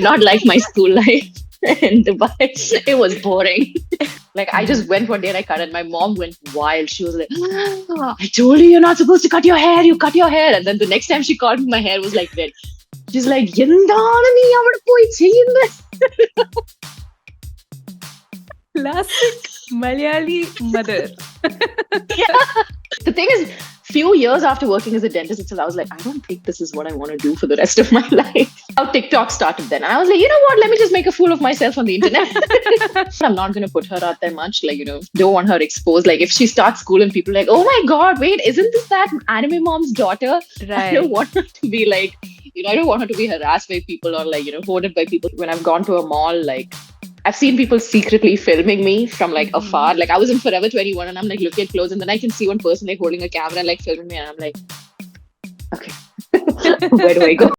not like my school life in Dubai. It was boring. Like, I just went one day and I cut it. My mom went wild. She was like, I told you you're not supposed to cut your hair. You cut your hair. And then the next time she called me, my hair was like red. She's like, "Yendana nee avada poi cheyyunnu." Classic Malayali mother. Yeah. The thing is, few years after working as a dentist itself, I was like, I don't think this is what I want to do for the rest of my life. How TikTok started then. And I was like, you know what? Let me just make a fool of myself on the internet. I'm not going to put her out there much. Like, don't want her exposed. Like, if she starts school and people are like, oh my God, wait, isn't this that anime mom's daughter? Right. I don't want her to be like, I don't want her to be harassed by people or like, hoarded by people. When I've gone to a mall, like, I've seen people secretly filming me from like afar. Like, I was in Forever 21 and I'm like looking at clothes and then I can see one person like holding a camera and like filming me and I'm like, okay, where do I go?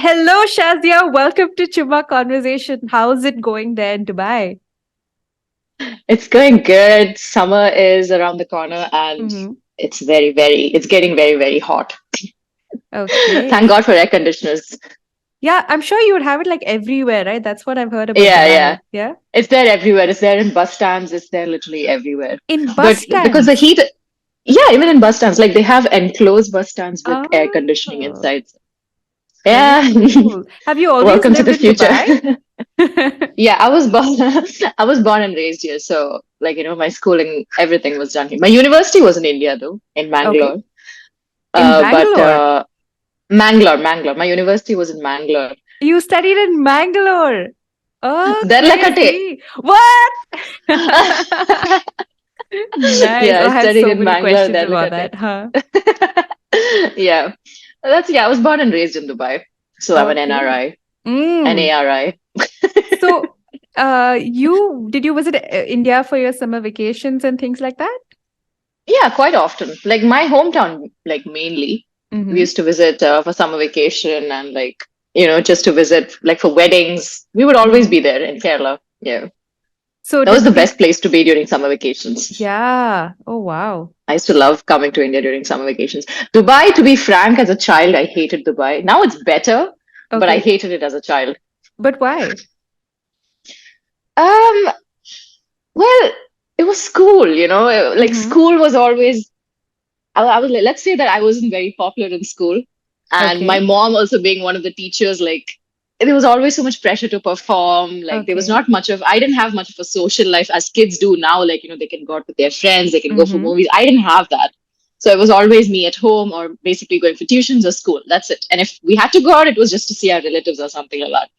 Hello, Shaziya. Welcome to Chumma Conversation. How's it going there in Dubai? It's going good. Summer is around the corner and it's it's getting very, very hot. Okay. Thank God for air conditioners. Yeah, I'm sure you would have it like everywhere, right? That's what I've heard about Yeah, Dubai. Yeah. It's there everywhere. It's there in bus stands. It's there literally everywhere. In bus stands? Because the heat, yeah, even in bus stands, like they have enclosed bus stands with air conditioning inside. Yeah. Cool. Have you always Welcome to lived the in future. Dubai? Yeah, I was born and raised here. So like, my schooling, everything was done here. My university was in India though, in Mangalore. Okay. In Bangalore? But Mangalore. My university was in Mangalore. You studied in Mangalore. Oh, crazy. What? Nice. Yeah, I have studied so in many Mangalore. questions about that, huh? Yeah. I was born and raised in Dubai. So I'm an NRI. An ARI. So, did you visit India for your summer vacations and things like that? Yeah, quite often. Like my hometown, like mainly. We used to visit for summer vacation and like, just to visit like for weddings. We would always be there in Kerala. Yeah. So that was the best place to be during summer vacations. Yeah. Oh, wow. I used to love coming to India during summer vacations. Dubai, to be frank, as a child, I hated Dubai. Now it's better, but I hated it as a child. But why? Well, it was school, like school was always, I was like, let's say that I wasn't very popular in school. And my mom also being one of the teachers, like there was always so much pressure to perform. Like there was not I didn't have much of a social life as kids do now. Like, they can go out with their friends, they can go for movies. I didn't have that. So it was always me at home or basically going for tuitions or school. That's it. And if we had to go out, it was just to see our relatives or something like that.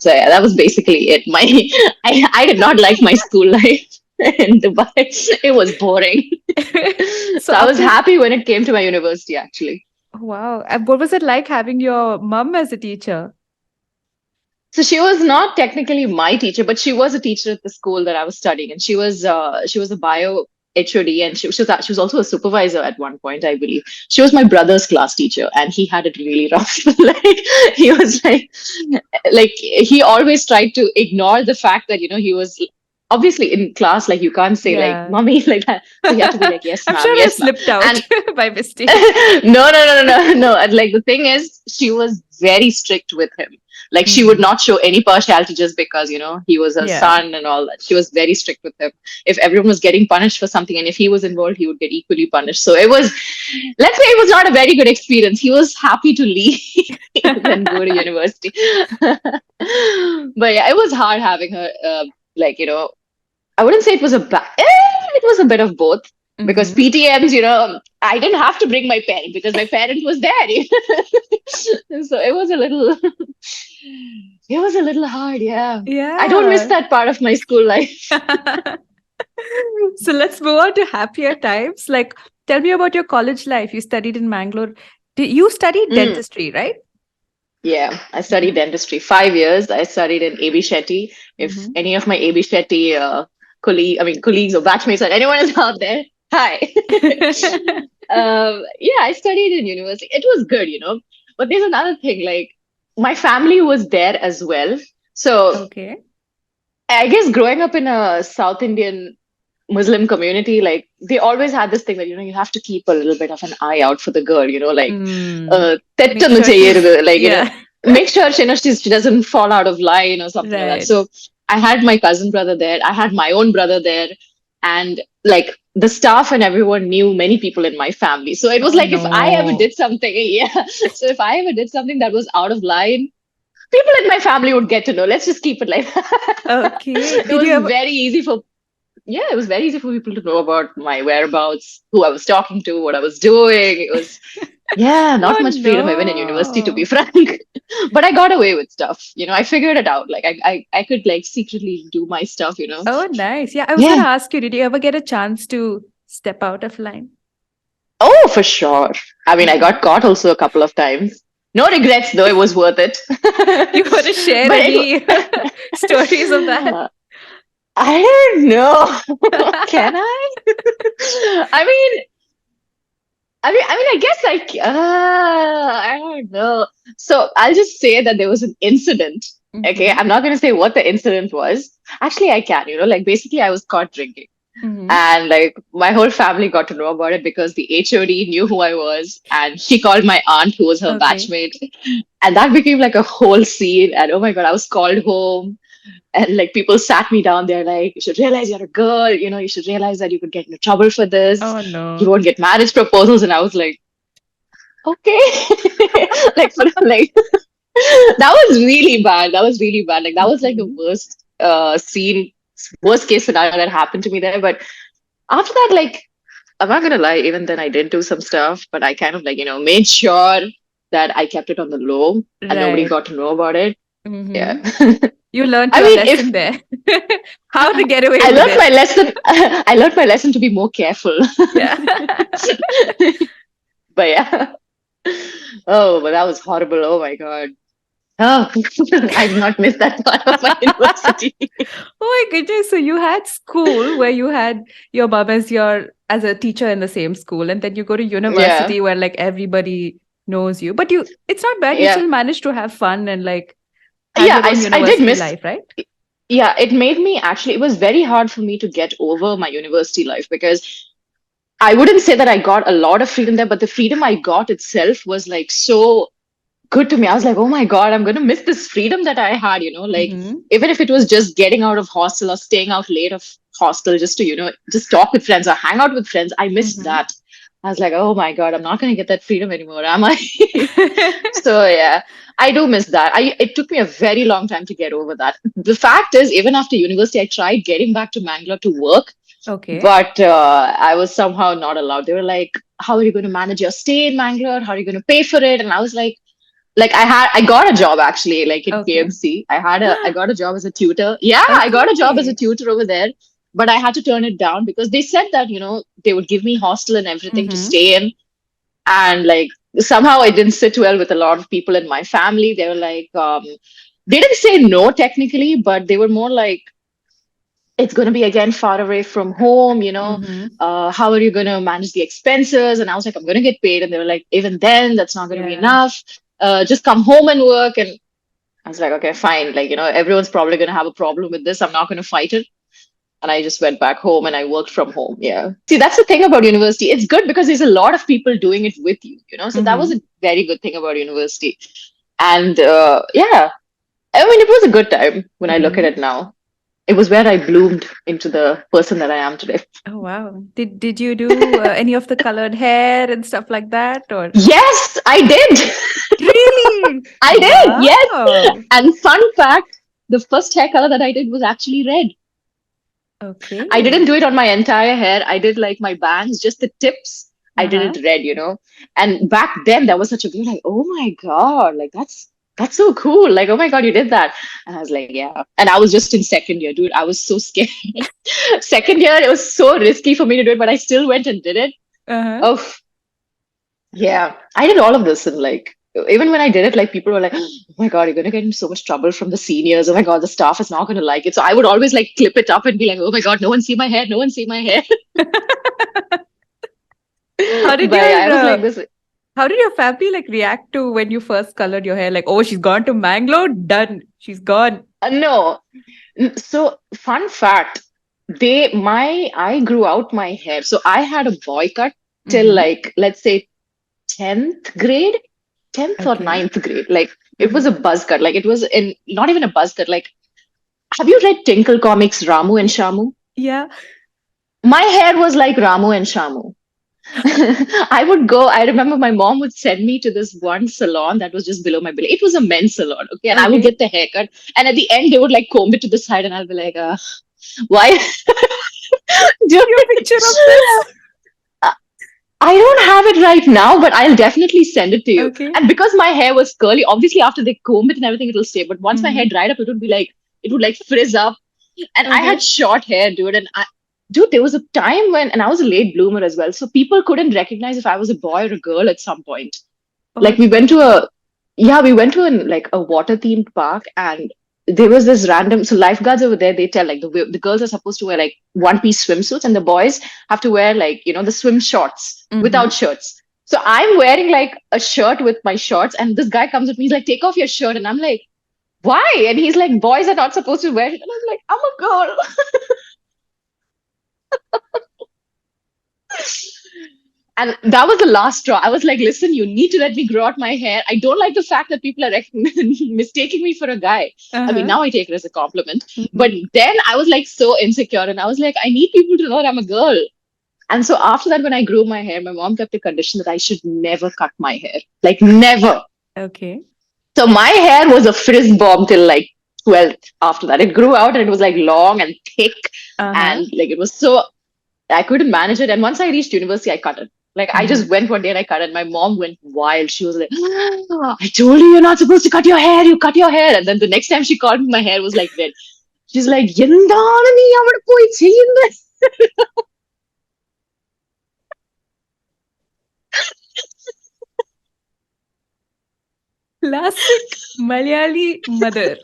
So yeah, that was basically it. I did not like my school life in Dubai. It was boring. So I was happy when it came to my university, actually. Wow. What was it like having your mom as a teacher? So she was not technically my teacher, but she was a teacher at the school that I was studying, and she was a bio HOD, and she was also a supervisor at one point, I believe. She was my brother's class teacher, and he had it really rough. Like he was like he always tried to ignore the fact that he was obviously in class. Like you can't say like "mommy" like that. So you have to be like, "Yes, ma'am." I'm sure yes, I slipped out by mistake. No. And like the thing is, she was very strict with him. Like she would not show any partiality just because, he was her son and all that. She was very strict with him. If everyone was getting punished for something and if he was involved, he would get equally punished. So let's say it was not a very good experience. He was happy to leave and go to university. But yeah, it was hard having her, I wouldn't say it was it was a bit of both. Because PTMs, I didn't have to bring my parent because my parent was there. So it was a little hard. Yeah. I don't miss that part of my school life. So let's move on to happier times. Like, tell me about your college life. You studied in Mangalore. You studied dentistry, right? Yeah, I studied dentistry 5 years. I studied in AB Shetty. If any of my AB Shetty colleagues or batchmates or anyone is out there, hi. Yeah, I studied in university. It was good, But there's another thing, like my family was there as well. So Okay. I guess growing up in a South Indian Muslim community, like they always had this thing that, you have to keep a little bit of an eye out for the girl, like, Mm. Make തെറ്റൊന്നും sure ചെയ്യരുത്, she's, like, yeah. make sure she doesn't fall out of line or something like that. Right. So I had my cousin brother there. I had my own brother there. And like the staff and everyone knew many people in my family. So it was Oh like if I ever no. did something, yeah. So if I ever did something that was out of line, people in my family would get to know. Let's just keep it like that. Okay. It Did you was ever? very easy for yeah, it was very easy for people to know about my whereabouts, who I was talking to, what I was doing. It was, yeah, not Oh much freedom even in university, to be no. frank. But I got away with stuff. I figured it out. Like I could like secretly do my stuff. Oh, nice. Yeah, I was going Yeah. to ask you, did you ever get a chance to step out of line? Oh, for sure. I mean, I Mhm. got caught also a couple of times. No regrets, though. It was worth it. You want to share But any stories of that? I don't know. Can I? I mean, I guess I don't know. So I'll just say that there was an incident. Okay, Mm-hmm. I'm not going to say what the incident was. Actually, I can. Like basically, I was caught drinking, Mm-hmm. and like my whole family got to know about it because the HOD knew who I was, and she called my aunt, who was her Okay. batchmate, and that became like a whole scene. And oh my god, I was called home, and like people sat me down. They're like, "You should realize you're a girl. You should realize that you could get into trouble for this. Oh You no. won't get marriage proposals." And I was like, okay. Like for like that was really bad. That was really bad. Like that was like the Mhm. worst worst case scenario that happened to me there. But after that, like I'm not gonna lie, even then I did do some stuff, but I kind of like, made sure that I kept it on the low and nobody Right. got to know about it. Yeah. Mm-hmm. You learned I your mean, lesson if there. How to get away I with learned it. my lesson, I learned my lesson to be more careful. Yeah. But yeah. Oh, but that was horrible. Oh my God. Oh, I did not miss that part of my university. Oh my goodness. So you had school where you had your mom as your as a teacher in the same school, and then you go to Yeah. university where like everybody knows you. But you it's not bad. You Yeah. still managed to have fun and like have Yeah. your own I did university miss. life, right? Yeah. It made me actually, it was very hard for me to get over my university life because I wouldn't say that I got a lot of freedom there, but the freedom I got itself was like so good to me. I was like, oh my God, I'm going to miss this freedom that I had, like Mm-hmm. even if it was just getting out of hostel or staying out late of hostel just to, just talk with friends or hang out with friends. I missed Mm-hmm. that. I was like, oh my God, I'm not going to get that freedom anymore, am I? So yeah, I do miss that. It took me a very long time to get over that. The fact is, even after university, I tried getting back to Mangalore to work, Okay. but I was somehow not allowed. They were like, how are you going to manage your stay in Mangalore? How are you going to pay for it? And I was like I got a job actually, like in Okay. KMC. I got a job as a tutor. Yeah, I got a job as a Okay. tutor over there, but I had to turn it down because they said that, they would give me hostel and everything to Mm-hmm. stay in. And like somehow I didn't sit well with a lot of people in my family. They were like, they didn't say no technically, but they were more like, it's going to be again far away from home, Mm-hmm. how are you going to manage the expenses? And I was like, I'm going to get paid. And they were like, even then, that's not going to be Yeah. enough. Just come home and work. And I was like, okay, fine. Like, everyone's probably going to have a problem with this. I'm not going to fight it. And I just went back home and I worked from home. Yeah. See, that's the thing about university. It's good because there's a lot of people doing it with you, So that was Mm-hmm. a very good thing about university. And yeah, I mean, it was a good time when I look at Mm-hmm. it now. It was where I bloomed into the person that I am today. Oh wow. Did you do any of the colored hair and stuff like that or Yes, I did. really? I did. Yes. Wow. And fun fact, the first hair color that I did was actually red. I Okay. didn't do it on my entire hair. I did like my bangs, just the tips. I did Uh-huh. it red, And back then that was such a big like, oh my God, like that's so cool. Like, oh my God, you did that. And I was like, yeah. And I was just in second year, dude. I was so scared. Second year, it was so risky for me to do it, but I still went and did it. Uh-huh. Oh, yeah. I did all of this and like even when I did it, like people were like, oh my God, you're gonna get in so much trouble from the seniors. Oh my God, the staff is not gonna like it. So I would always like clip it up and be like, oh my God, no one see my hair, no one see my hair. How did But yeah, I your was like this. how did your family like react to when you first colored your hair? Like, oh, she's gone to Mangalore, done, she's gone. No. So fun fact, I grew out my hair. So I had a boy cut till Mm-hmm. like, let's say 10th grade, 10th or Okay. ninth grade. Like it Mm-hmm. was a buzz cut. Like it was in not even a buzz cut. Like, have you read Tinkle Comics Ramu and Shamu? Yeah. My hair was like Ramu and Shamu. I remember my mom would send me to this one salon that was just below my belly. It was a men's salon, okay? And I would Okay. get the haircut. And at the end, they would like comb it to the side, and I'll be like, why? Dude, Your picture of this. I don't have it right now, but I'll definitely send it to you. Okay. And because my hair was curly, obviously after they comb it and everything, it'll stay. But once my hair Mm-hmm. dried up, it would like frizz up. And I had Okay. short hair, dude. Dude, there was a time and I was a late bloomer as well. So people couldn't recognize if I was a boy or a girl at some point. Oh Like we went to no. we went to like a water themed park, and there was this random, so lifeguards over there, they tell like the girls are supposed to wear like one piece swimsuits, and the boys have to wear like, the swim shorts Mm-hmm. without shirts. So I'm wearing like a shirt with my shorts, and this guy comes with me, he's like, take off your shirt. And I'm like, why? And he's like, boys are not supposed to wear it. And I'm like, I'm a girl. And that was the last straw. I was like, listen, you need to let me grow out my hair. I don't like the fact that people are mistaking me for a guy. I mean, Uh-huh. now I take it as a compliment. Mm-hmm. But then I was like so insecure, and I was like, I need people to know that I'm a girl. And so after that, when I grew my hair, my mom kept a condition that I should never cut my hair. Like, never. Okay. So my hair was a frizz bomb till like 12th after that. It grew out and it was like long and thick. Uh-huh. And like, it was so I couldn't manage it. And once I reached university, I cut it. Like I Mm-hmm. just went one day and I cut it. My mom went wild. She was like, I told you you're not supposed to cut your hair. You cut your hair. And then the next time she called me, my hair was like red. She's like, എന്താണ് നീ അവിടെ പോയി ചെയ്യുന്നത്? Classic Malayali mother.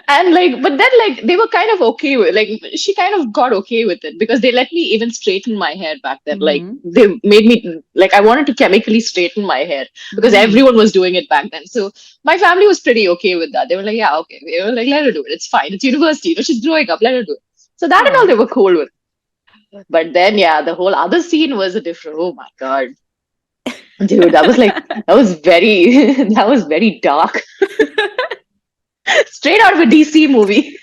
And like, but then like they were kind of okay with, like, she kind of got okay with it because they let me even straighten my hair back then. Like Mm-hmm. they made me, like, I wanted to chemically straighten my hair because Mm. everyone was doing it back then. So my family was pretty okay with that. They were like, yeah, okay. They were like, let her do it. It's fine. It's university. She's growing up. Let her do it. So that and all they Oh. were cool with. But then yeah, the whole other scene was a different. Oh my god, dude, that was very that was very dark. Straight out of a DC movie.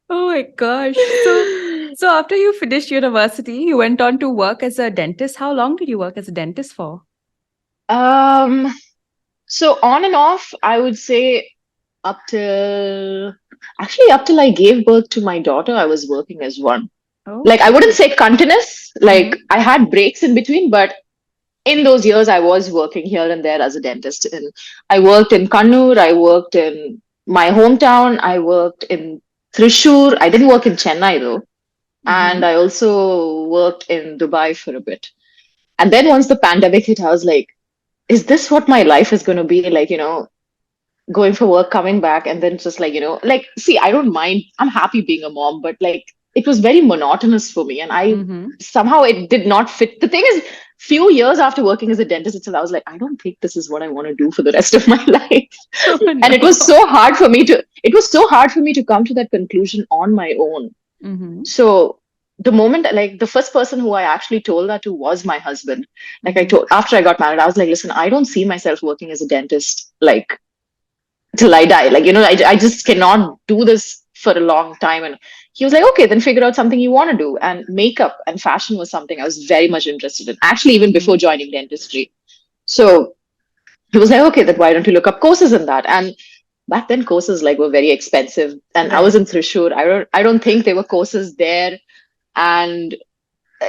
Oh my gosh. So after you finished university, you went on to work as a dentist. How long did you work as a dentist for? Um, so on and off, I would say up till up till I gave birth to my daughter, I was working as one. Like I wouldn't Okay. say continuous, like Mm-hmm. I had breaks in between, but in those years I was working here and there as a dentist. And I worked in Kannur, I worked in my hometown, I worked in Thrissur. I didn't work in Chennai though. And Mm-hmm. I also worked in Dubai for a bit. And then once the pandemic hit, I was like, is this what my life is going to be like, going for work, coming back, and then just like, like, see, I don't mind. I'm happy being a mom, but like, it was very monotonous for me. And Mm-hmm. somehow it did not fit. The thing is, few years after working as a dentist itself, I was like, I don't think this is what I want to do for the rest of my life. Oh And no. it was so hard for me to come to that conclusion on my own. Mm-hmm. So the moment, like the first person who I actually told that to was my husband. Like I Mm-hmm. told, after I got married, I was like, listen, I don't see myself working as a dentist like till I die. Like, I just cannot do this for a long time. And he was like, okay, then figure out something you want to do. And makeup and fashion was something I was very much interested in, actually, even Mm-hmm. before joining dentistry. So he was like, okay, then why don't you look up courses in that? And back then courses like were very expensive. And I was Right. in Thrissur. I don't think there were courses there. And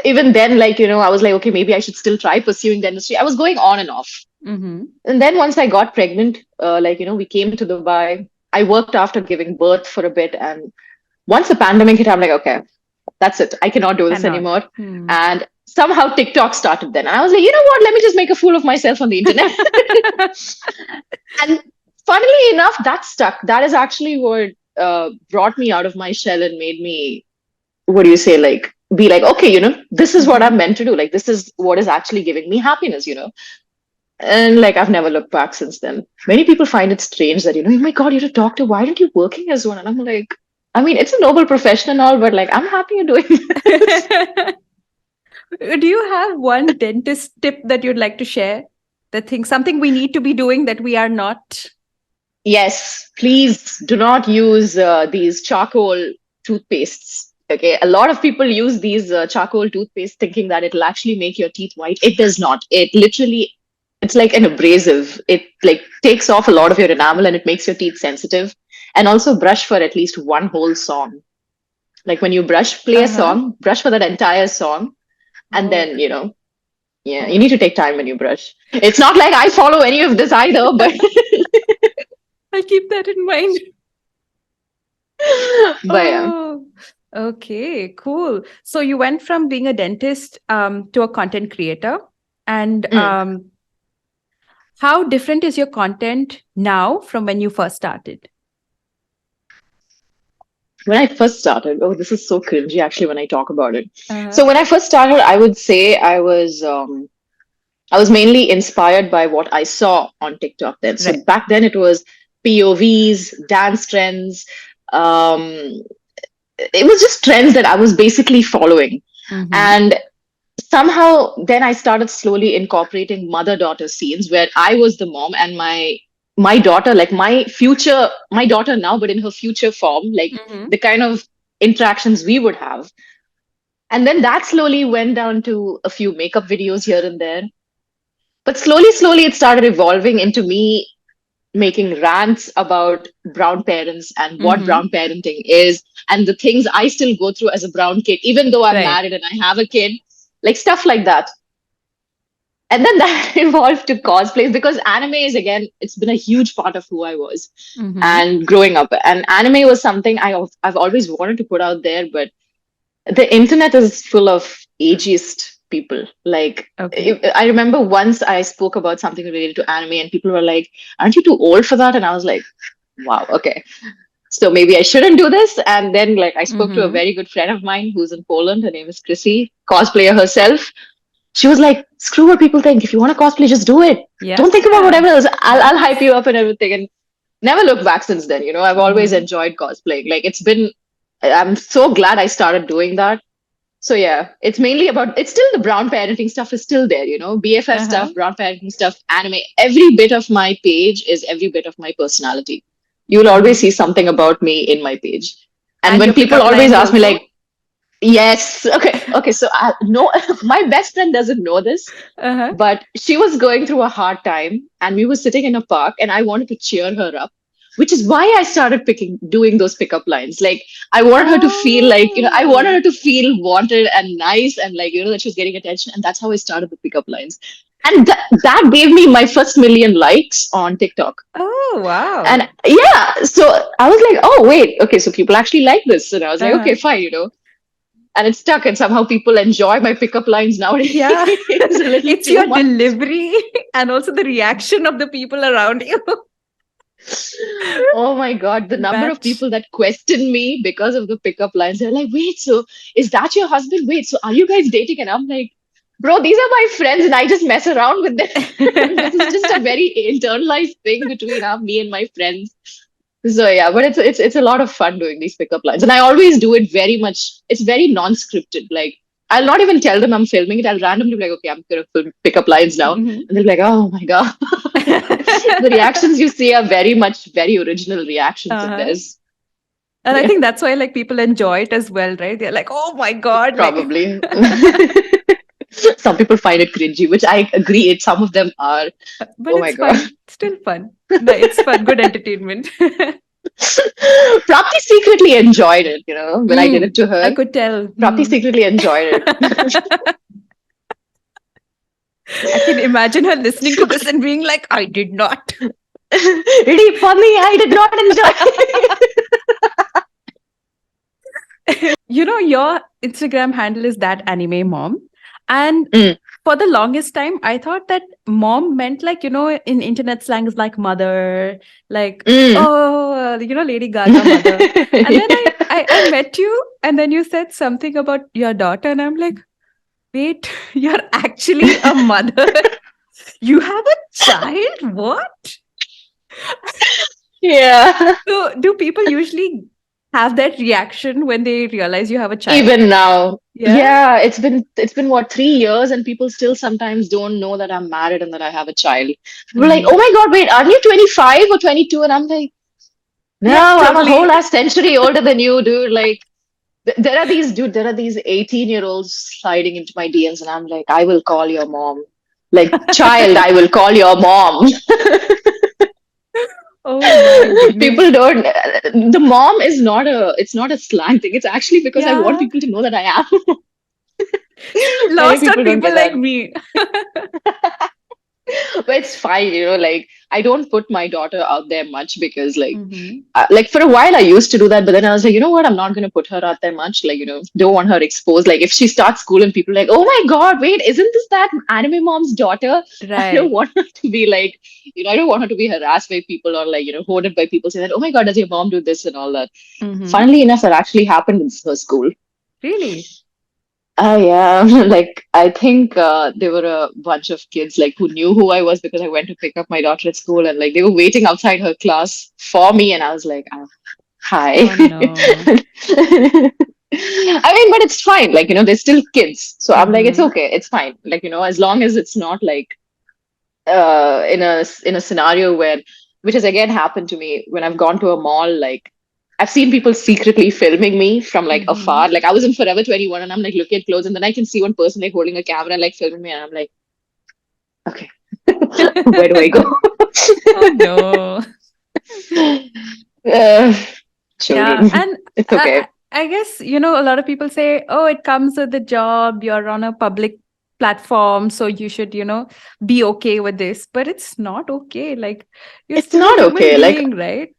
even then, like, I was like, okay, maybe I should still try pursuing dentistry. I was going on and off. Mm-hmm. And then once I got pregnant, like, we came to Dubai. I worked after giving birth for a bit. And once the pandemic hit, I'm like, okay, that's it. I cannot do this Cannot. anymore. Hmm. And somehow TikTok started then. And I was like, you know what? Let me just make a fool of myself on the internet. And funnily enough, that stuck. That is actually what brought me out of my shell and made me, what do you say, like, be like, okay, this is what Mm-hmm. I'm meant to do. Like, this is what is actually giving me happiness. And like, I've never looked back since then. Many people find it strange that, oh my God, you're a doctor. Why aren't you working as one? And I'm like, I mean, it's a noble profession and all, but like, I'm happy you're doing this. Do you have one dentist tip that you'd like to share? That thing, something we need to be doing that we are not. Yes, please do not use these charcoal toothpastes. Okay, a lot of people use these charcoal toothpaste thinking that it'll actually make your teeth white. It does not. It's like an abrasive. It like takes off a lot of your enamel and it makes your teeth sensitive. And also brush for at least one whole song. Like when you play a Uh-huh. song, brush for that entire song, and Oh, then yeah, you need to take time when you brush. It's not like I follow any of this either, but I'll keep that in mind. but yeah. Oh, okay, cool. So you went from being a dentist to a content creator. And Mm. how different is your content now from when you first started? When I first started, oh, this is so cringy actually when I talk about it. Uh-huh. So when I first started, I would say I was mainly inspired by what I saw on TikTok then. So Right. back then it was POVs, dance trends. Um, it was just trends that I was basically following. Mm-hmm. And somehow then I started slowly incorporating mother-daughter scenes where I was the mom and my daughter, like my daughter now, but in her future form, like Mm-hmm. the kind of interactions we would have. And then that slowly went down to a few makeup videos here and there. But slowly, it started evolving into me making rants about brown parents and what Mm-hmm. brown parenting is and the things I still go through as a brown kid, even though I'm Right. married and I have a kid, like stuff like that. And then that evolved to cosplays because anime is, again, it's been a huge part of who I was Mm-hmm. and growing up. And anime was something I've always wanted to put out there, but the internet is full of ageist people. Like, Okay. I remember once I spoke about something related to anime, and people were like, "Aren't you too old for that?" And I was like, "Wow, okay, so maybe I shouldn't do this." And then, like, I spoke to a Mm-hmm. very good friend of mine who's in Poland. Her name is Chrissy, cosplayer herself. She was like, "Screw what people think. If you want to cosplay, just do it. Yeah. Don't think about whatever else. I'll hype Nice. you up and everything." And never looked back since then. I've always Mm-hmm. enjoyed cosplaying. Like, it's been. I'm so glad I started doing that. So yeah, it's still the brown parenting stuff is still there, BFF Uh-huh. stuff, brown parenting stuff, anime. Every bit of my page is every bit of my personality. You'll always Mm-hmm. see something about me in my page. And And when your people pickup always lines ask me also? like, yes, okay, so no, my best friend doesn't know this, Uh-huh. but she was going through a hard time and we were sitting in a park and I wanted to cheer her up, which is why I started doing those pickup lines. Like, I wanted her to feel like, I wanted Oh. her to feel wanted and nice and like, that she was getting attention. And that's how I started the pickup lines. And that gave me my first million likes on TikTok. Oh, And wow. yeah, so I was like, oh, wait, okay, so people actually like this. And I was like, okay, Uh-huh. fine. And it stuck. And somehow people enjoy my pickup lines nowadays Yeah. a little It's too your much. delivery and also the reaction of the people around you. Oh my God, the number of Match. people that question me because of the pickup lines. They're like, wait, so is that your husband? Wait, so are you guys dating? And I'm like, bro, these are my friends and I just mess around with them. This is just a very internalized thing between me and my friends. So yeah, but it's a lot of fun doing these pickup lines. And I always do it very much, it's very non-scripted. Like, I'll not even tell them I'm filming it. I'll randomly be like, okay, I'm gonna film pickup lines now. Mhm. And they'll be like, oh my God. The reactions you see are very much very original reactions of Uh-huh. theirs. And I Yeah, think that's why like people enjoy it as well, right? They're like, oh my God, like probably. Some people find it cringy, which I agree. Some of them are. but Oh my it's God. fun. Still fun. No, it's fun. Good entertainment. Prapti secretly enjoyed it, when I did it Mm, to I her. could tell. Prapti Mm. secretly enjoyed it. I can imagine her listening to this and being like, I did not. Really funny. I did not enjoy it. Your Instagram handle is that anime mom. And Mm. for the longest time, I thought that mom meant like, in internet slang is like mother, like, Mm. oh, Lady Gaga mother. And then I met you, and then you said something about your daughter, and I'm like, wait, you're actually a mother? You have a child? What? Yeah. So, do people usually have that reaction when they realize you have a child? Even now. Yeah. Yeah, it's been what, 3 years, and people still sometimes don't know that I'm married and that I have a child. People are like, oh Hmm. my God, wait, aren't you 25 or 22? And I'm like, no, Yeah, I'm a whole totally. last century older than you, dude. Like, there are these 18-year-olds sliding into my DMs, and I'm like, I will call your mom. Like, child, I will call your mom. Oh my People goodness. don't, the mom is not it's not a slang thing. It's actually because I want Yeah. people to know that I am. See, Many lost on people don't people get that. like me. But it's fine, like I don't put my daughter out there much because Hmm. like for a while I used to do that, but then I was like, you know what, I'm not going to put her out there much. Like, don't want her exposed. Like if she starts school and people are like, oh my God, wait, isn't this that anime mom's daughter? I don't Right. want her to be like, I don't want her to be harassed by people or like, hounded by people saying that, oh my God, does your mom do this and all that. Hmm. Funnily enough, that actually happened in her school. Really? Oh yeah, like I think there were a bunch of kids like who knew who I was because I went to pick up my daughter at school, and like they were waiting outside her class for me, and I was like, oh, "Hi." Oh no. I mean, but it's fine. Like they're still kids, so I'm like, it's Hmm. okay, it's fine. Like as long as it's not like in a scenario where, which has again happened to me when I've gone to a mall. Like I've seen people secretly filming me from like Hmm. afar. Like I was in Forever 21 and I'm like looking at clothes, and then I can see one person like holding a camera and like filming me, and I'm like, okay, where do I go? Oh no. uh, Yeah, children, and it's I, okay. I guess, a lot of people say, oh, it comes with the job, you're on a public platform, so you should, be okay with this. But it's not okay. Like, you're It's still a not human okay. Like, being, right?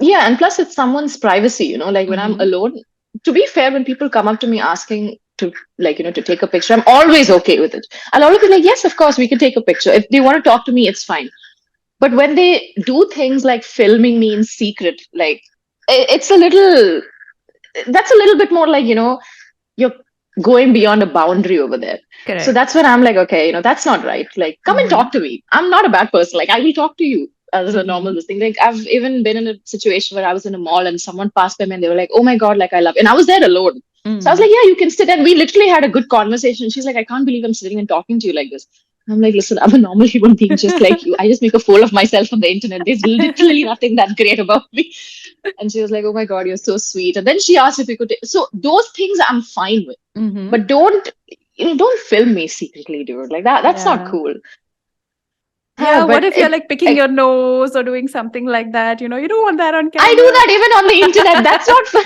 yeah, and plus it's someone's privacy, like when I'm Mm-hmm. alone. To be fair, when people come up to me asking to like, to take a picture, I'm always okay with it. I'll always be like, yes, of course, we can take a picture. If they want to talk to me, it's fine. But when they do things like filming me in secret, like it's a little, that's a little bit more like, you're going beyond a boundary over there. So Correct. that's when I'm like, okay, that's not right. Like, come and Mm-hmm. talk to me. I'm not a bad person. Like, I will talk to you as a normal Mm-hmm. this thing. Like, I've even been in a situation where I was in a mall and someone passed by me and they were like, oh my God, like I love you. And I was there alone. So I was Mm. like, yeah, you can sit. And we literally had a good conversation. She's like, I can't believe I'm sitting and talking to you like this. I'm like, listen, I'm a normal human being just like you. I just make a fool of myself on the internet. There's literally nothing that great about me. And she was like, oh my God, you're so sweet. And then she asked if we could. So those things I'm fine with. Mm-hmm. But don't film me secretly, dude. Like that's not Yeah. cool. Yeah. What But if you're like picking your nose or doing something like that? You don't want that on I do camera. that even on the internet. That's not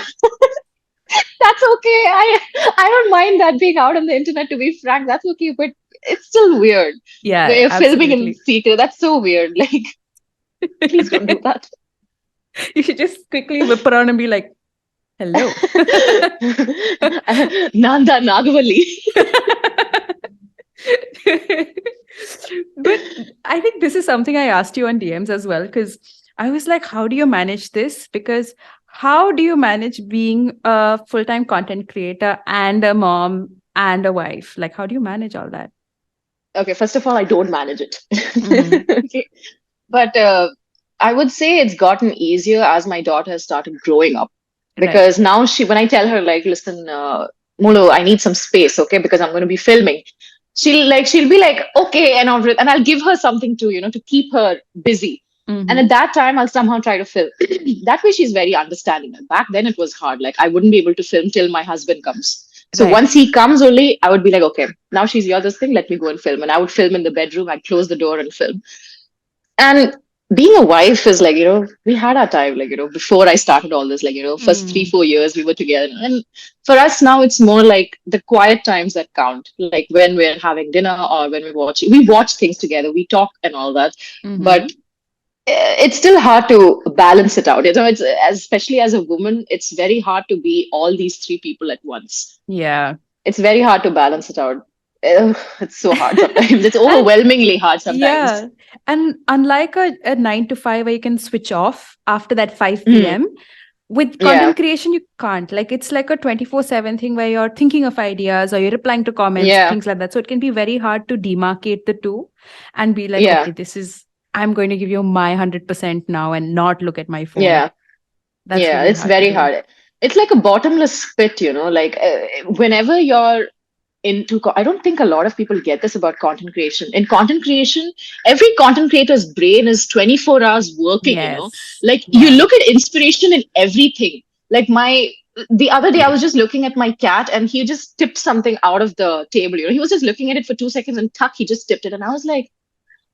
that's okay. I don't mind that being out on the internet, to be frank. That's okay, but it's still weird. Where Yeah, you're filming in absolutely. secret. That's so weird. Like, please don't do that. You should just quickly whip around and be like, hello. Nanda Nagavali. But I think this is something I asked you on DMs as well, because I was like, how do you manage this? Because how do you manage being a full time content creator and a mom and a wife? Like, how do you manage all that? Okay, first of all, I don't manage it. Mm, Okay. But I would say it's gotten easier as my daughter has started growing up. right. Because now when I tell her, like, listen, Mulu, I need some space, okay, because I'm going to be filming. She'll be like, okay, and I'll give her something to, to keep her busy. And Mm-hmm. at that time, I'll somehow try to film. That way, she's very understanding. And back then, it was hard. Like, I wouldn't be able to film till my husband comes. So Right. once he comes only, I would be like, okay, now she's your this thing, let me go and film. And I would film in the bedroom, I'd close the door and film. And being a wife is like, we had our time, like, before I started all this, like, first three, Mm, 4 years we were together. And for us now, it's more like the quiet times that count, like when we're having dinner or when we watch things together, we talk and all that. But mm-hmm. it's still hard to balance it out. It's especially as a woman, it's very hard to be all these three people at once. Yeah. It's very hard to balance it out. It's so hard sometimes. It's And overwhelmingly hard sometimes. yeah, and unlike a 9 to 5 where you can switch off after that 5 Mm, p.m., with yeah, content creation, you can't. Like it's like a 24/7 thing where you're thinking of ideas or you're replying to comments, yeah, things like that. So it can be very hard to demarcate the two and be like, yeah, okay, I'm going to give you my 100% now and not look at my phone. yeah. That's Yeah, really it's hard to very do. hard. It's like a bottomless pit, like whenever you're I don't think a lot of people get this about content creation. In content creation, every content creator's brain is 24 hours working, Yes. Like you Yeah. look at inspiration in everything. Like the other day I was just looking at my cat and he just tipped something out of the table, He was just looking at it for 2 seconds and tuck, he just tipped it. And I was like,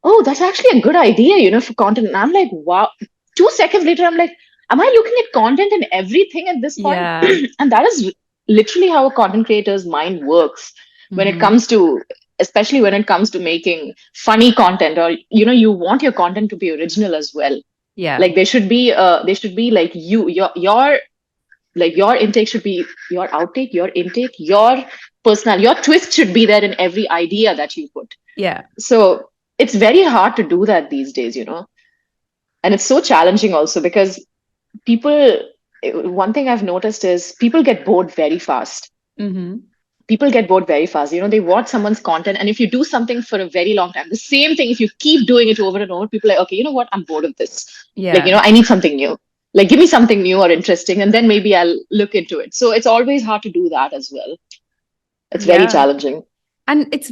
oh, that's actually a good idea, for content. And I'm like, wow. 2 seconds later, I'm like, am I looking at content and everything at this point? Yeah. And that is literally how a content creator's mind works when it Mm-hmm. comes to, especially when it comes to making funny content, or, you want your content to be original as well. Yeah. Like they should be like your intake should be your outtake, your intake, your personal, your twist should be there in every idea that you put. Yeah. So it's very hard to do that these days, And it's so challenging also because people, one thing I've noticed is people get bored very fast. Mm-hmm. People get bored very fast. They watch someone's content, and if you do something for a very long time, the same thing, if you keep doing it over and over, people are like, okay, you know what? I'm bored of this. Like, Yeah. I need something new. Like, give me something new or interesting, and then maybe I'll look into it. So it's always hard to do that as well. It's very Yeah. challenging. And it's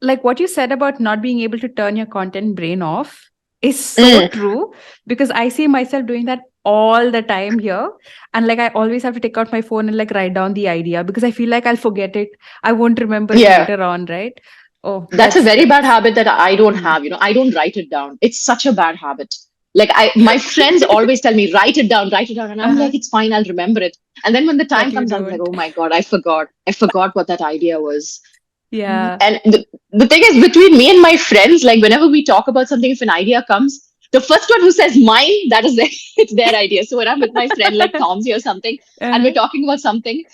like what you said about not being able to turn your content brain off is so Mm, true, because I see myself doing that all the time here. And like I always have to take out my phone and like write down the idea because I feel like I'll forget it. I won't remember it yeah. later on, right? Oh, That's a very bad that's habit that I don't mhm. have. I don't write it down. It's such a bad habit. Like my friends always tell me, write it down. And I'm Uh-huh. like, it's fine, I'll remember it. And then when the But time you comes, I'm like, don't. oh my God, I forgot. I forgot what that idea was. Yeah. And the thing is, between me and my friends, like whenever we talk about something, if an idea comes, the first one who says mine, that is their, it's their idea. So when I'm with my friend like Tomsy or something, and we're Uh-huh. talking about something,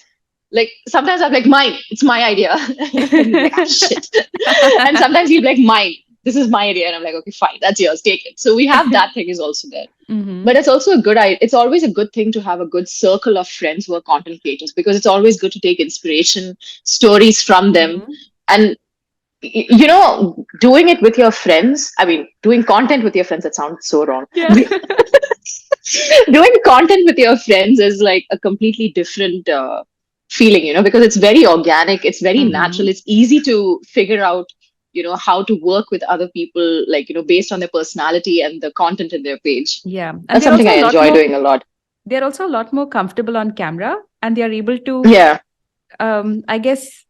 like sometimes I'm like, mine, it's my idea. And he's like, ah, shit. And sometimes he'll be like, mine, this is my idea. And I'm like, okay, fine, that's yours, take it. So we have that thing is also there. Mm-hmm. But it's also it's always a good thing to have a good circle of friends who are content creators because it's always good to take inspiration, stories from them. Mm-hmm. And, doing it with your friends, I mean, doing content with your friends, that sounds so wrong. Yeah. Doing content with your friends is like a completely different feeling, because it's very organic, it's very Mm-hmm. natural, it's easy to figure out, how to work with other people, like, based on their personality and the content in their page. Yeah. And That's they're something also I a lot enjoy more doing a lot. they're also a lot more comfortable on camera, and they are able to Yeah. I guess,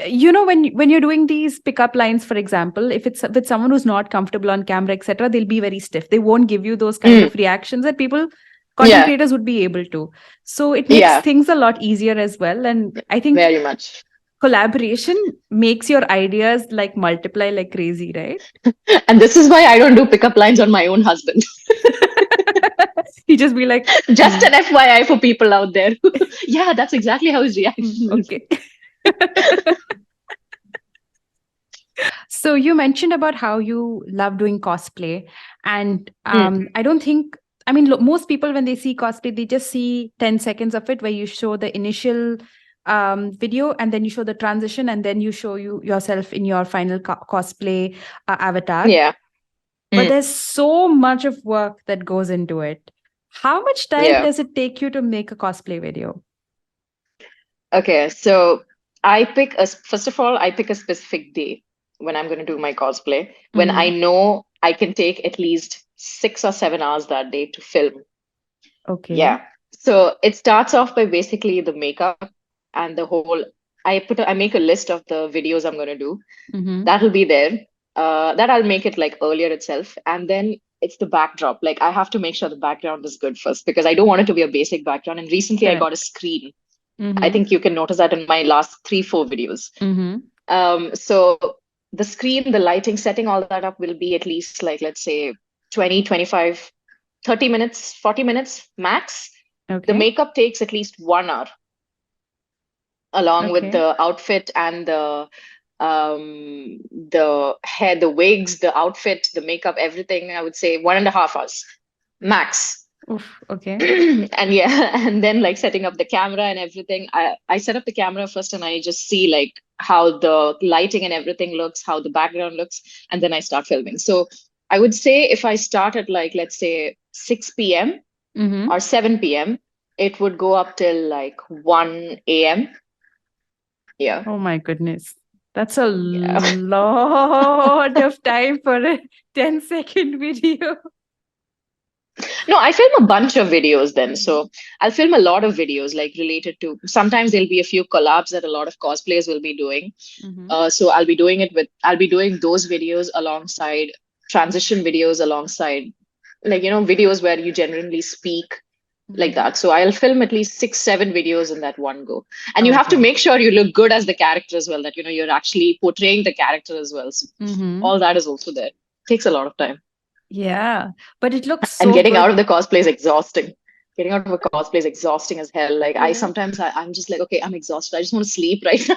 when you're doing these pickup lines, for example, if it's with someone who's not comfortable on camera, etc., they'll be very stiff. They won't give you those kind Mm. of reactions that content Yeah. creators would be able to. So it makes Yeah. things a lot easier as well. And I think Very much. collaboration makes your ideas like multiply like crazy, right? And this is why I don't do pickup lines on my own husband. You just be like, Just an FYI for people out there. Yeah, that's exactly how his reaction is. okay. So you mentioned about how you love doing cosplay, and Mm. I don't think. I mean, most people when they see cosplay, they just see 10 seconds of it, where you show the initial video, and then you show the transition, and then you show yourself in your final cosplay avatar. Yeah. But Mm. there's so much of work that goes into it. How much time Yeah. does it take you to make a cosplay video? Okay, so first of all, I pick a specific day when I'm going to do my cosplay, when I Mm-hmm. know I can take at least 6 or 7 hours that day to film. Okay. Yeah. So it starts off by basically the makeup and the whole, I make a list of the videos I'm going to do. Mm-hmm. That will be there. That I'll make it like earlier itself. And then it's the backdrop. Like I have to make sure the background is good first because I don't want it to be a basic background. And recently I got a Correct. screen. I Mm-hmm. think you can notice that in my last 3, 4 videos. Mm-hmm. So the screen, the lighting, setting all that up will be at least like, let's say 20, 25, 30 minutes, 40 minutes max. The Okay. makeup takes at least 1 hour along with Okay. the outfit and the the hair, the wigs, the outfit, the makeup, everything. I would say 1.5 hours max. Oof, okay. And yeah, and then like setting up the camera and everything. I set up the camera first and I just see like how the lighting and everything looks, how the background looks, and then I start filming. So I would say if I start at like, let's say 6 p.m. or Mm-hmm. 7 p.m., it would go up till like 1 a.m. Yeah. Oh my goodness. That's a Yeah. lot of time for a 10-second video. No, I film a bunch of videos then. Mm-hmm. So I'll film a lot of videos like related to, sometimes there'll be a few collabs that a lot of cosplayers will be doing. Mm-hmm. So I'll be doing those videos alongside transition videos alongside like, videos where you genuinely speak like Mm-hmm. that. So I'll film at least 6, 7 videos in that one go. And you have to Okay. make sure you look good as the character as well, that, you're actually portraying the character as well. So Mm-hmm. all that is also there. Takes a lot of time. Yeah, but it looks And so getting out of good. the cosplay is exhausting. Getting out of a cosplay is exhausting as hell. Like Yeah. I'm just like, okay, I'm exhausted. I just want to sleep right now.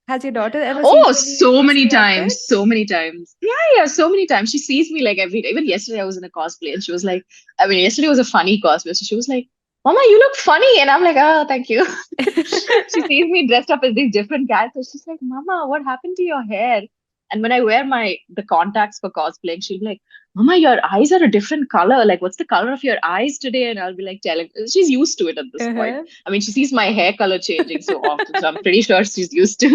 Has your daughter ever seen Oh, you in any so many cosplay times, outfits? so many times. Yeah, yeah, so many times. She sees me like every day. Even yesterday, I was in a cosplay, and she was like, I mean, yesterday was a funny cosplay, so she was like, "Mama, you look funny," and I'm like, "Oh, thank you." She sees me dressed up as these different characters. She's like, "Mama, what happened to your hair?" And when I wear the contacts for cosplaying, she'll be like, "Mama, your eyes are a different color. Like, what's the color of your eyes today?" And I'll be like, telling. She's used to it at this point. Uh-huh. I mean, she sees my hair color changing so often, so I'm pretty sure she's used to.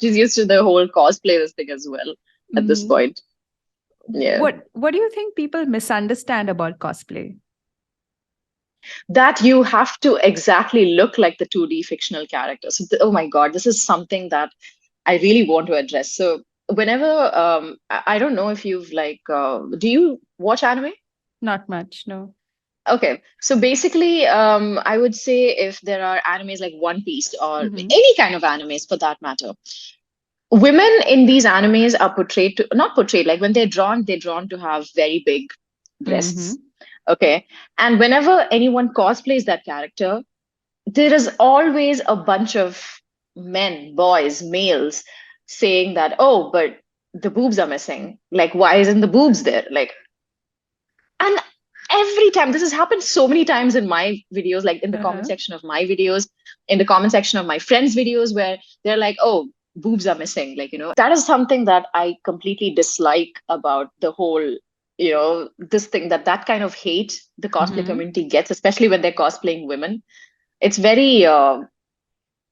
She's used to the whole cosplayers thing as well at this Mhm. point. Yeah. What do you think people misunderstand about cosplay? That you have to exactly look like the 2D fictional character. So, oh my God, this is something that I really want to address. So, whenever, I don't know if you've like, do you watch anime? Not much, no. Okay, so basically, I would say if there are animes like One Piece or Mm-hmm. any kind of animes for that matter, women in these animes are portrayed to, not portrayed, like when they're drawn to have very big Mm-hmm. breasts. Okay. And whenever anyone cosplays that character, there is always a bunch of men, boys, males saying that, oh, but the boobs are missing. Like, why isn't the boobs there? Like, and every time this has happened so many times in my videos, like in the comment Uh-huh. section of my videos, in the comment section of my friends' videos, where they're like, oh, boobs are missing. Like, that is something that I completely dislike about the whole, this thing that kind of hate the cosplay Mm-hmm. community gets, especially when they're cosplaying women. It's very,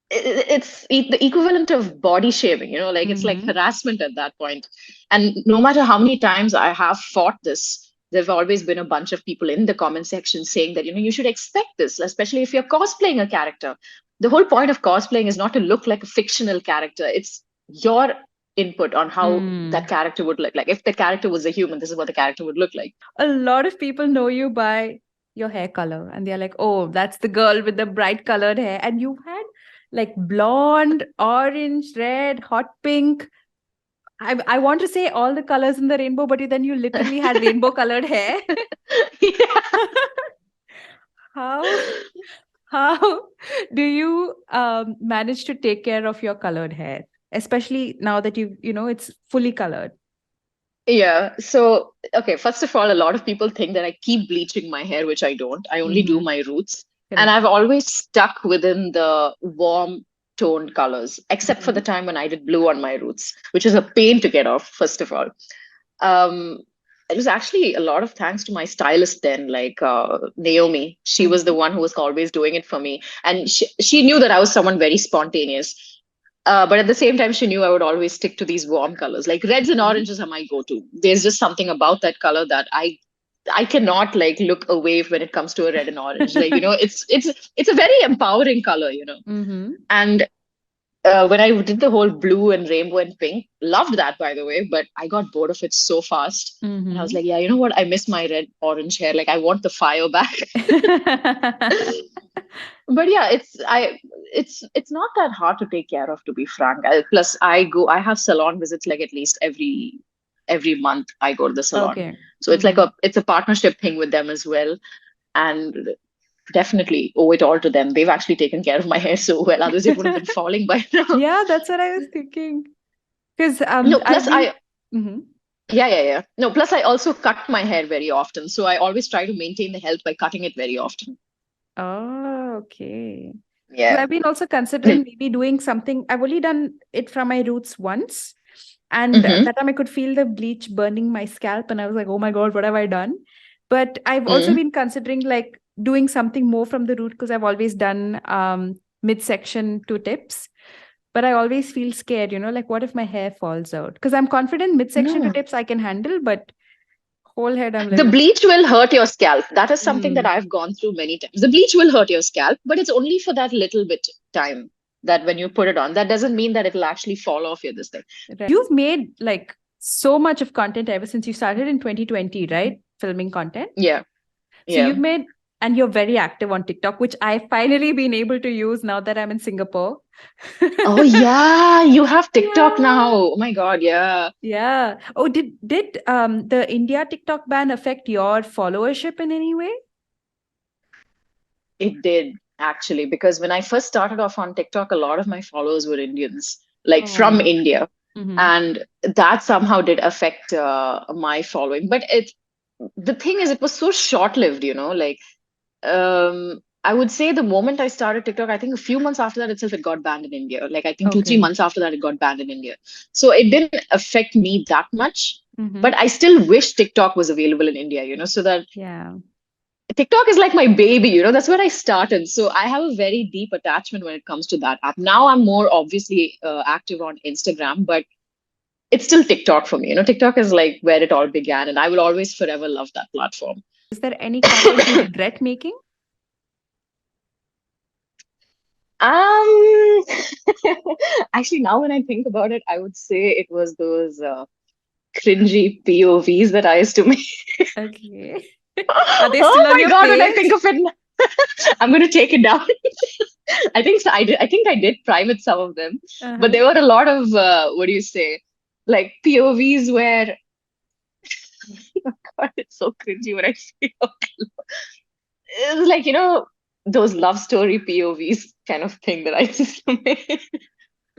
it's the equivalent of body shaming, like it's like Mm-hmm. harassment at that point. And no matter how many times I have fought this, there've always been a bunch of people in the comment section saying that, you should expect this, especially if you're cosplaying a character. The whole point of cosplaying is not to look like a fictional character. It's your input on how that Mm. character would look like. If the character was a human, this is what the character would look like. A lot of people know you by your hair color, and they're like, oh, that's the girl with the bright colored hair. And you had like blonde, orange, red, hot pink. I want to say all the colors in the rainbow, but then you literally had rainbow colored hair. Yeah. How how do you manage to take care of your colored hair, especially now that it's fully colored? Yeah. So, okay, first of all, a lot of people think that I keep bleaching my hair, which I don't. I only do Mm-hmm. my roots. And Correct. I've always stuck within the warm toned colors, except for Mm-hmm. the time when I did blue on my roots, which is a pain to get off, first of all. Um, it was actually a lot of thanks to my stylist then, like Naomi. She was the Mm-hmm. one who was always doing it for me. And she knew that I was someone very spontaneous. But at the same time, she knew I would always stick to these warm colors. Like reds and Mm-hmm. oranges are my go-to. There's just something about that color that I cannot like look away when it comes to a red and orange. Like, it's a very empowering color. Mm-hmm. And when I did the whole blue and rainbow and pink, loved that by the way, but I got bored of it so fast. And I was Mm-hmm. like, yeah, you know what? I miss my red orange hair. Like I want the fire back. But yeah, it's not that hard to take care of, to be frank. Plus I have salon visits like at least every month I go to the salon. Okay. So Mm-hmm. it's a partnership thing with them as well. And definitely owe it all to them. They've actually taken care of my hair so well. Otherwise, it would have been falling by now. Yeah, that's what I was thinking. Because No, I've plus been. Mhm. yeah. No, plus I also cut my hair very often. So I always try to maintain the health by cutting it very often. Oh, okay. Because Yeah. I've been also considering maybe doing something. I've only done it from my roots once. And Mm-hmm. that time I could feel the bleach burning my scalp. And I was like, oh my God, what have I done? But I've also Mm. been considering like doing something more from the root because I've always done midsection to tips. But I always feel scared, like what if my hair falls out? Because I'm confident midsection to No. tips I can handle, but whole head I'm The like, bleach will hurt your scalp. That is something that mm, I've gone through many times. The bleach will hurt your scalp, but it's only for that little bit time that when you put it on. That doesn't mean that it'll actually fall off your this thing. right. You've made like so much of content ever since you started in 2020, right? Filming content. Yeah. So you've Yeah. made, and you're very active on TikTok, which I finally been able to use now that I'm in Singapore. Oh yeah, you have TikTok now. Yeah. Oh my God, yeah. Yeah. Oh, did the India TikTok ban affect your followership in any way? It did actually, because when I first started off on TikTok, a lot of my followers were Indians, like from Oh. India. Mm-hmm. And that somehow did affect my following. But the thing is, it was so short-lived, like I would say the moment I started TikTok, I think a few months after that itself, it got banned in India. Like I think two, three Okay. months after that, it got banned in India. So it didn't affect me that much. Mm-hmm. But I still wish TikTok was available in India, so that Yeah. TikTok is like my baby, that's where I started. So I have a very deep attachment when it comes to that app. Now I'm more obviously active on Instagram, but it's still TikTok for me. TikTok is like where it all began, and I will always forever love that platform. Is there any content you regret making? Um, actually, now when I think about it, I would say it was those cringy POVs that I used to make. Okay. Are they Oh still on my your God, when I think page? of it, I'm going to take it down. I think so. I think I did private some of them, but Uh-huh. there were a lot of what do you say, like POVs where God, it's so cringy when I see it. It's like those love story POVs kind of thing that I used to make.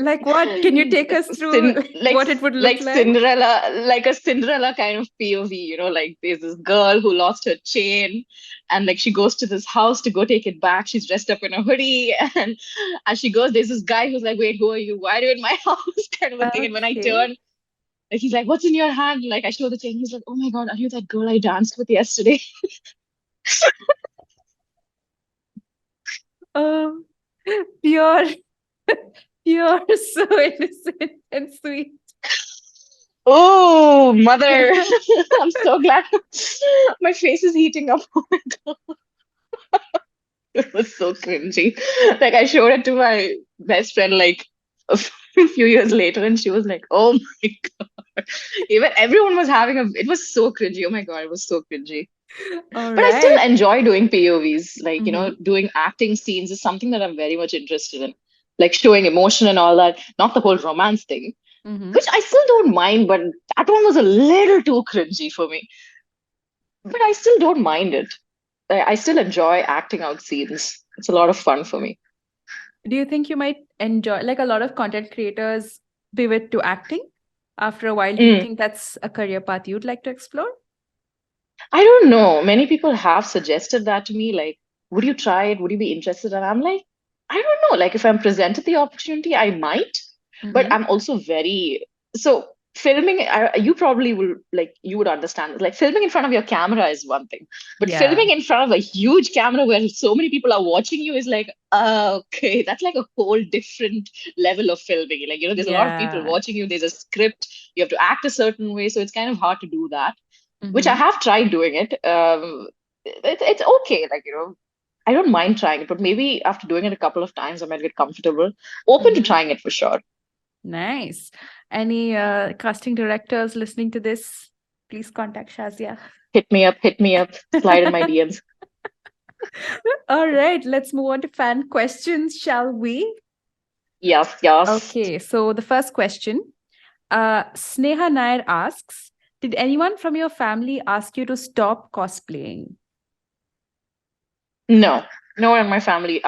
Like what? Can you take us through Like what it would look like like? Cinderella, like a Cinderella kind of POV, like there's this girl who lost her chain, and like she goes to this house to go take it back. She's dressed up in a hoodie, and as she goes, there's this guy who's like, "Wait, who are you? Why are you in my house?" kind of a thing. And when I Okay. turn, like he's like, "What's in your hand?" Like I show the chain. He's like, "Oh my God, are you that girl I danced with yesterday?" Um, pure, pure, so innocent and sweet. Oh, mother! I'm so glad my face is heating up. It was so cringy. Like I showed it to my best friend like a few years later, and she was like, "Oh my God!" Even everyone was having a. It was so cringy. Oh my God, it was so cringy. All But I still right. enjoy doing POVs. Like Mm-hmm. doing acting scenes is something that I'm very much interested in. Like showing emotion and all that. Not the whole romance thing, Mm-hmm. which I still don't mind. But that one was a little too cringy for me. But I still don't mind it. I still enjoy acting out scenes. It's a lot of fun for me. Do you think you might enjoy, like a lot of content creators pivot to acting after a while? Do you Mm. think that's a career path you'd like to explore? I don't know. Many people have suggested that to me. Like, would you try it? Would you be interested? And I'm like, I don't know. Like, if I'm presented the opportunity, I might. But Mm-hmm. I'm also very so filming. You probably will like you would understand. Like filming in front of your camera is one thing, but Yeah. filming in front of a huge camera where so many people are watching you is like, okay, that's like a whole different level of filming. Like, there's a lot of people Yeah. watching you. There's a script. You have to act a certain way, so it's kind of hard to do that, which I Mm-hmm. have tried doing it. It's okay. Like, I don't mind trying it, but maybe after doing it a couple of times, I might get comfortable. Open to Mm-hmm. trying it for sure. Nice. Any casting directors listening to this, please contact Shazia. Hit me up, slide in my DMs. All right, let's move on to fan questions, shall we? Yes, yes. Okay, so the first question, Sneha Nair asks, did anyone from your family ask you to stop cosplaying? No. No one in my family.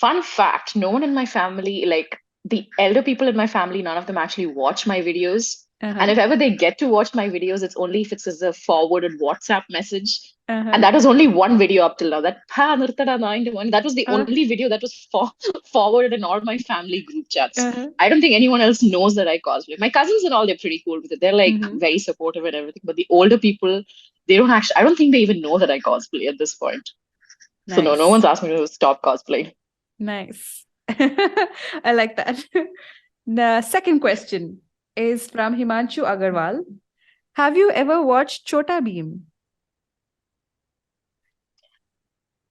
Fun fact: no one in my family, like the elder people in my family, none of them actually watch my videos. And Uh-huh. if ever they get to watch my videos, it's only if it's as a forwarded WhatsApp message. And Uh-huh. that was only one video up till now. That was the Uh, only video that was forwarded in all my family group chats. uh-huh. I don't think anyone else knows that I cosplay. My cousins and all, they're pretty cool with it. They're like Mm-hmm. very supportive and everything. But the older people, they don't actually, I don't think they even know that I cosplay at this point. So no, no Nice. one's asked me to stop cosplaying. Nice. I like that. The second question is from Himanshu Agarwal. Have you ever watched Chota Beam?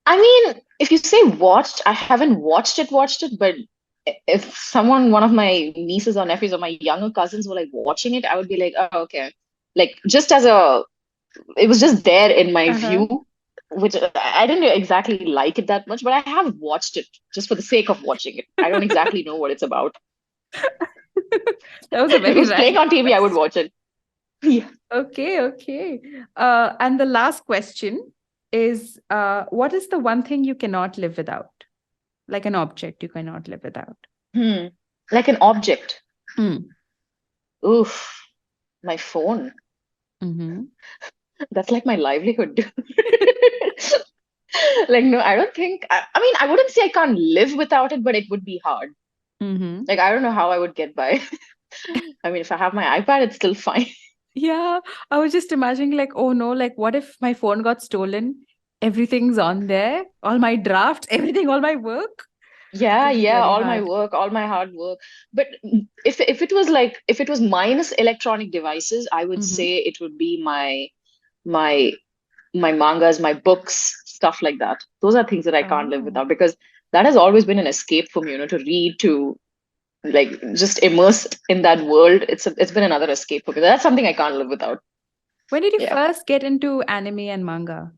I mean, if you say watched, I haven't watched it, but if someone, one of my nieces or nephews or my younger cousins were like watching it, I would be like, oh, okay. Like just as a, it was just there in my Uh-huh. view, which I didn't exactly like it that much, but I have watched it just for the sake of watching it. I don't exactly know what it's about. That was a If it very was playing random on TV, I would question. watch it. Yeah. Okay, okay. And the last question is what is the one thing you cannot live without? Like an object you cannot live without. Hmm. Like an object. Mm. Oof. My phone. Mm-hmm. That's like my livelihood. Like, no, I don't think, I mean, I wouldn't say I can't live without it, but it would be hard. Mm-hmm. Like, I don't know how I would get by. I mean, if I have my iPad, it's still fine. Yeah, I was just imagining, like, oh no, like, what if my phone got stolen? Everything's on there, all my drafts, everything, all my work. It Yeah, will be yeah, very all my hard. work, all my hard work. But if it was like if it was minus electronic devices, I would Mm-hmm. say it would be my my mangas, my books, stuff like that. Those are things that I can't live Oh. without because that has always been an escape for me, to read, to like just immerse in that world. It's been another escape for me. That's something I can't live without. When did you Yeah. first get into anime and manga?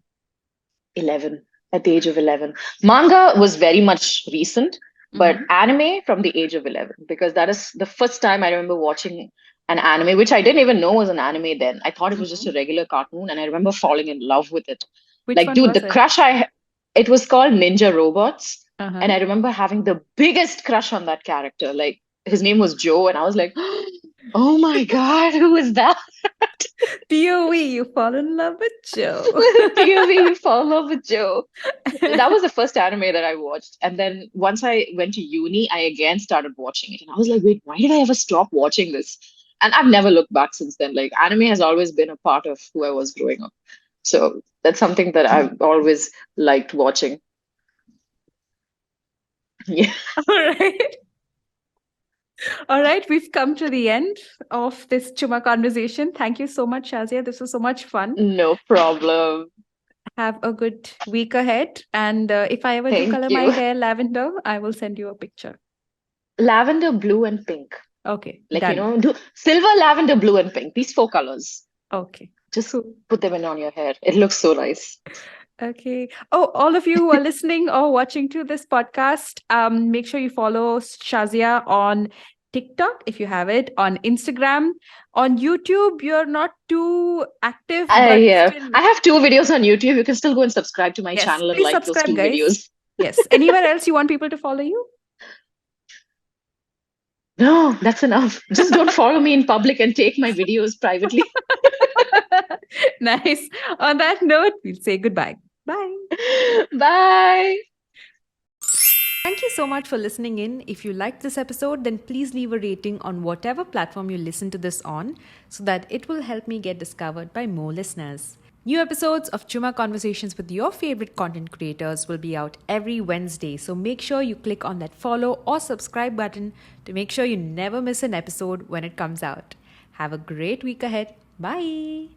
11, at the age of 11. Manga was very much recent, but Mm-hmm. anime from the age of 11, because that is the first time I remember watching an anime, which I didn't even know was an anime then. I thought it was just Mm-hmm. a regular cartoon, and I remember falling in love with it. Which Like, one dude, was the it? crush it was called Ninja Robots, Uh-huh. and I remember having the biggest crush on that character. Like, his name was Joe, and I was like, oh my God, who is that? POV, you fall in love with Joe. POV, you fall in love with Joe. That was the first anime that I watched. And then once I went to uni, I again started watching it. And I was like, wait, why did I ever stop watching this? And I've never looked back since then. Like, anime has always been a part of who I was growing up. So that's something that I've always liked watching. Yeah. All right. All right, we've come to the end of this Chuma conversation. Thank you so much, Shazia. This was so much fun. No problem. Have a good week ahead. And if I ever do Thank color my you. hair lavender, I will send you a picture. Lavender, blue, and pink. Okay, Like, done. do silver, lavender, blue, and pink. These four colors. Okay, Just cool. put them in on your hair. It looks so nice. Okay. Oh, all of you who are listening or watching to this podcast, make sure you follow Shazia on TikTok if you have it, on Instagram, on YouTube. You're not too active, but still, I have two videos on YouTube. You can still go and subscribe to my yes. channel and Please like those subscribe, two guys. videos. Yes. Anywhere else you want people to follow you? No, that's enough. Just don't follow me in public and take my videos privately. Nice. On that note, we'll say goodbye. Bye. Bye. Thank you so much for listening in. If you liked this episode, then please leave a rating on whatever platform you listen to this on so that it will help me get discovered by more listeners. New episodes of Chuma Conversations with your favorite content creators will be out every Wednesday, so make sure you click on that follow or subscribe button to make sure you never miss an episode when it comes out. Have a great week ahead. Bye.